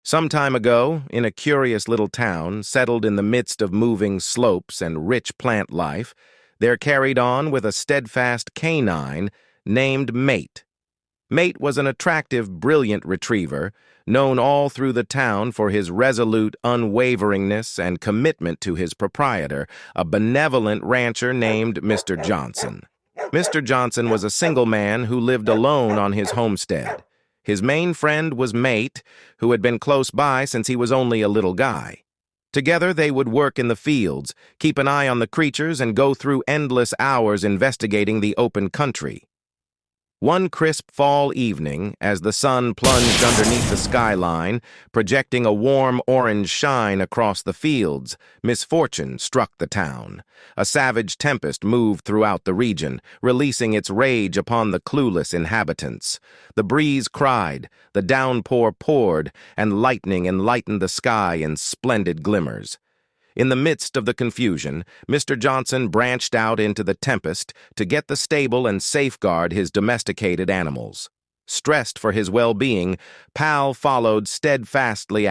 Some time ago, in a curious little town settled in the midst of moving slopes and rich plant life, there carried on with a steadfast canine named Mate. Mate was an attractive, brilliant retriever, known all through the town for his resolute unwaveringness and commitment to his proprietor, a benevolent rancher named Mr. Johnson. Mr. Johnson was a single man who lived alone on his homestead. His main friend was Mate, who had been close by since he was only a little guy. Together they would work in the fields, keep an eye on the creatures, and go through endless hours investigating the open country. One crisp fall evening, as the sun plunged underneath the skyline, projecting a warm orange shine across the fields, misfortune struck the town. A savage tempest moved throughout the region, releasing its rage upon the clueless inhabitants. The breeze cried, the downpour poured, and lightning enlightened the sky in splendid glimmers. In the midst of the confusion, Mr. Johnson branched out into the tempest to get the stable and safeguard his domesticated animals. Stressed for his well-being, Pal followed steadfastly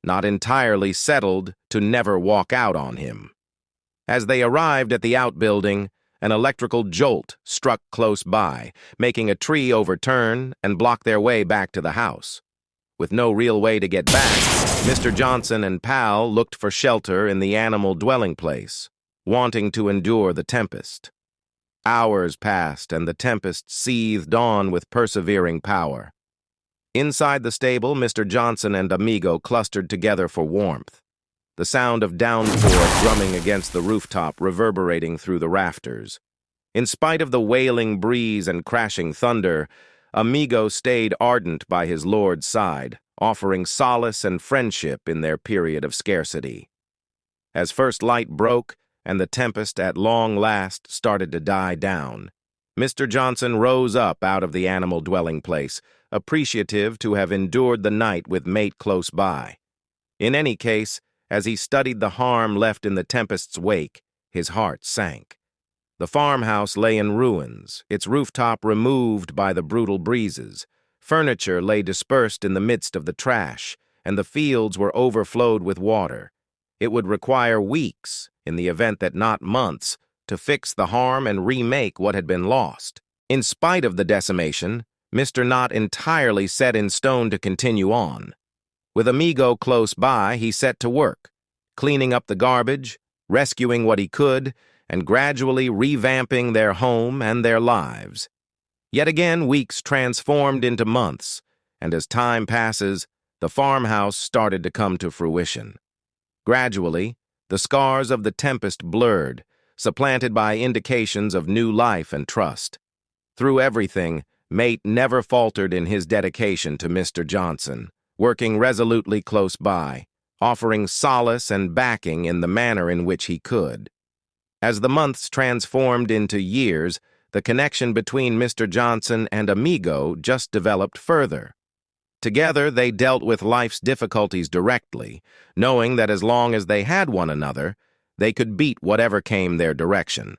not entirely settled to never walk out on him. As they arrived at the outbuilding, an electrical jolt struck close by, making a tree overturn and block their way back to the house. With no real way to get back, Mr. Johnson and Pal looked for shelter in the animal dwelling place, wanting to endure the tempest. Hours passed, and the tempest seethed on with persevering power. Inside the stable, Mr. Johnson and Amigo clustered together for warmth, the sound of downpour drumming against the rooftop reverberating through the rafters. In spite of the wailing breeze and crashing thunder, Amigo stayed ardent by his lord's side, offering solace and friendship in their period of scarcity. As first light broke and the tempest at long last started to die down, Mr. Johnson rose up out of the animal dwelling place, appreciative to have endured the night with Mate close by. In any case, as he studied the harm left in the tempest's wake, his heart sank. The farmhouse lay in ruins, its rooftop removed by the brutal breezes. Furniture lay dispersed in the midst of the trash, and the fields were overflowed with water. It would require weeks, in the event that not months, to fix the harm and remake what had been lost. In spite of the decimation, Mr. Not entirely set in stone to continue on. With Amigo close by, he set to work, cleaning up the garbage, rescuing what he could, and gradually revamping their home and their lives. Yet again, weeks transformed into months, and as time passes, the farmhouse started to come to fruition. Gradually, the scars of the tempest blurred, supplanted by indications of new life and trust. Through everything, Mate never faltered in his dedication to Mr. Johnson, working resolutely close by, offering solace and backing in the manner in which he could. As the months transformed into years, the connection between Mr. Johnson and Amigo just developed further. Together, they dealt with life's difficulties directly, knowing that as long as they had one another, they could beat whatever came their direction.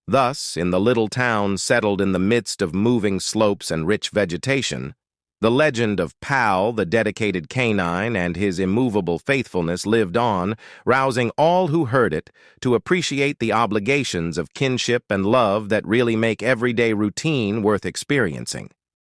Thus, in the little town settled in the midst of moving slopes and rich vegetation, the legend of Pal, the dedicated canine, and his immovable faithfulness lived on, rousing all who heard it to appreciate the obligations of kinship and love that really make everyday routine worth experiencing.